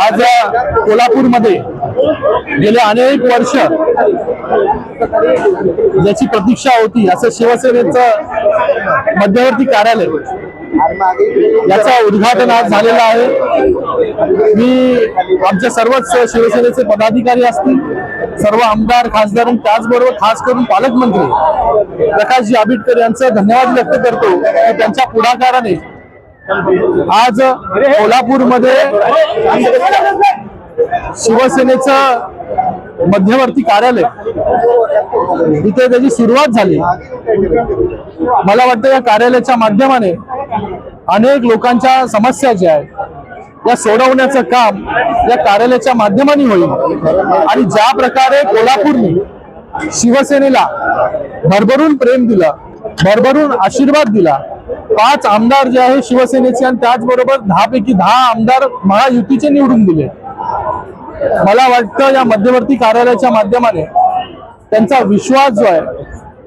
आज कोल्हापूरमध्ये गेले अनेक वर्ष ज्याची प्रतीक्षा होती असं शिवसेनेचं मध्यवर्ती कार्यालय याचा उद्घाटन आज झालेला आहे। मी आमच्या सर्वच शिवसेनेचे पदाधिकारी असतील, सर्व आमदार खासदार आणि त्याचबरोबर खास करून पालकमंत्री प्रकाशजी आंबेडकर यांचं धन्यवाद व्यक्त करतो की त्यांच्या पुढाकाराने आज कोल्हापूरमध्ये शिवसेनेचं मध्यवर्ती कार्यालय इथे त्याची सुरुवात झाली। मला वाटतं या कार्यालयाच्या माध्यमाने अनेक लोकांच्या समस्या ज्या आहेत या सोडवण्याचं काम या कार्यालयाच्या माध्यमाने होईल आणि ज्या प्रकारे कोल्हापूरने शिवसेनेला भरभरून प्रेम दिलं, भरभरून आशीर्वाद दिला, 5 आमदार जे आहे शिवसेनेचे आणि त्याचबरोबर 10 पैकी 10 आमदार महायुतीचे निवडून दिले। मला वाटतं या मध्यवर्ती कार्यालयाच्या माध्यमाने त्यांचा विश्वास जो आहे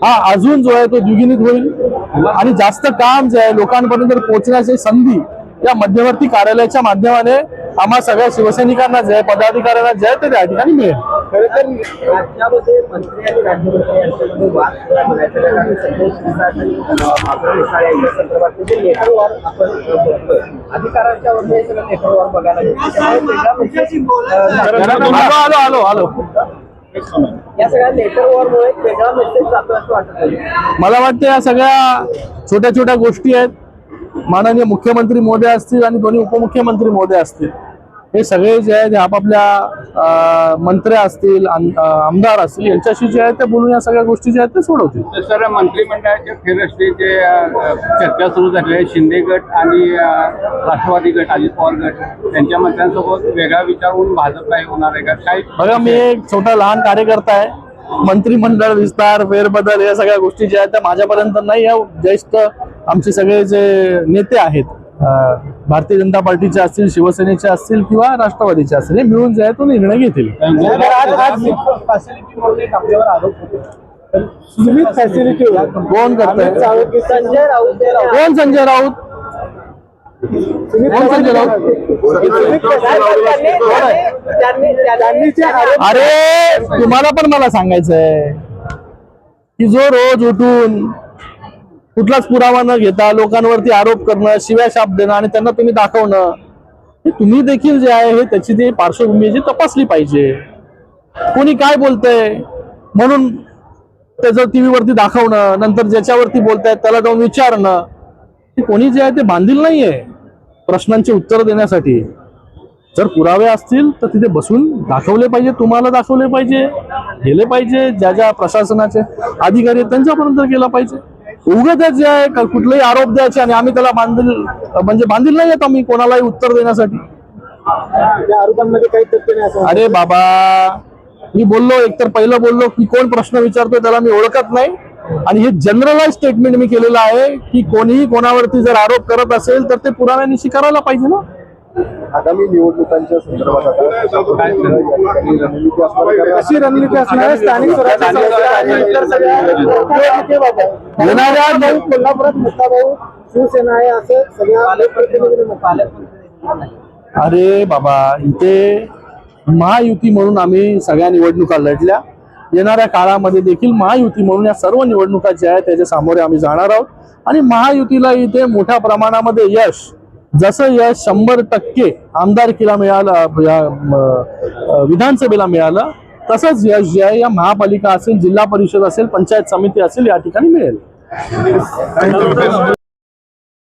हा अजून जो आहे तो द्विगुणित होईल आणि जास्त काम जे आहे लोकांपर्यंत पोहोचण्याची संधी या मध्यवर्ती कार्यालयाच्या माध्यमाने आम्हा सगळ्या शिवसैनिकांना जे पदाधिकाऱ्यांना जे आहे ते त्या ठिकाणी मिळेल। खरं तर राज्यामध्ये मंत्री आणि राज्यमंत्री यांच्यामध्ये वाद संदर्भात जे नेटवर आपण बघतोय अधिकारांच्या वरती हे सगळं नेटवर बघायला आलो या सगळ्या नेटवर्कमुळे एक वेगळा मेसेज जातो असं वाटत। मला वाटतं या सगळ्या छोट्या छोट्या गोष्टी आहेत। माननीय मुख्यमंत्री महोदय असतील आणि दोन्ही उपमुख्यमंत्री महोदय असतील हे सगळे जे आहेत मंत्री मंत्री असतील आमदार असतील यांच्याशी जे आहे ते बोलून या सगळ्या गोष्टी ज्या आहेत ते सोडवतील। सर मंत्रिमंडळाच्या फेरफटकेची जे चर्चा सुरू झाली आहे, शिंदे गट आणि राष्ट्रवादी गट अजित पवार गट त्यांच्या मंत्र्यांसोबत वेगळा विचार होऊन भाजप काही होणार आहे का? काय बघा, मी एक छोटा लहान कार्यकर्ता आहे। मंत्रिमंडळ विस्तार फेरबदल या सगळ्या गोष्टी ज्या आहेत त्या माझ्यापर्यंत नाही आहे। ज्येष्ठ आमचे सगळे जे नेते आहेत भारतीय जनता पार्टीचे असतील, शिवसेनेचे असतील किंवा राष्ट्रवादीचे असतील हे मिळून जे आहे तो निर्णय घेतील। कोण करतंय? संजय राऊत कोण संजय राऊत? अरे तुम्हाला पण मला सांगायचंय की जो रोज उठून कुठलाच पुरावा न घेता लोकांवरती आरोप करणं, शिव्या शाप देणं आणि त्यांना तुम्ही दाखवणं, हे तुम्ही देखील जे आहे हे त्याची ती पार्श्वभूमी जी तपासली पाहिजे। कोणी काय बोलतंय म्हणून त्याचं टीव्हीवरती दाखवणं, नंतर ज्याच्यावरती बोलतायत त्याला जाऊन विचारणं, हे कोणी जे आहे ते बांधील नाहीये प्रश्नांची उत्तर देण्यासाठी। जर पुरावे असतील तर तिथे बसून दाखवले पाहिजे, तुम्हाला दाखवले पाहिजे, गेले पाहिजे, ज्या ज्या प्रशासनाचे अधिकारी आहेत त्यांच्यापर्यंत गेला पाहिजे। उगाच जे आहे कुठलेही आरोप द्यायचे आणि आम्ही त्याला बांधील नाही येत आम्ही कोणालाही उत्तर देण्यासाठी। आरोपांमध्ये काही तथ्य नाही असं। अरे बाबा, मी बोललो, एकतर पहिलं बोललो की कोण प्रश्न विचारतोय त्याला मी ओळखत नाही आणि हे जनरलाइज स्टेटमेंट मी केलेलं आहे की कोणीही कोणावरती जर आरोप करत असेल तर ते पुराव्यानिशी करायला पाहिजे ना। आगामी निवडणुकांच्या संदर्भात अशी रणनीती असणार स्थानिक स्वराज्य कोल्हापुरात मोठा भाऊ शिवसेना आहे असं सगळ्या। अरे बाबा, इथे महायुती म्हणून आम्ही सगळ्या निवडणुका लढल्या, येणाऱ्या काळामध्ये देखील महायुती म्हणून या सर्व निवडणुका ज्या आहेत त्याच्या सामोरे आम्ही जाणार आहोत आणि महायुतीला इथे मोठ्या प्रमाणामध्ये यश, जसं यश 100% आमदारकीला मिळालं, विधानसभेला मिळालं, तसंच यश जे आहे या महापालिका असेल, जिल्हा परिषद असेल, पंचायत समिती असेल या ठिकाणी मिळेल।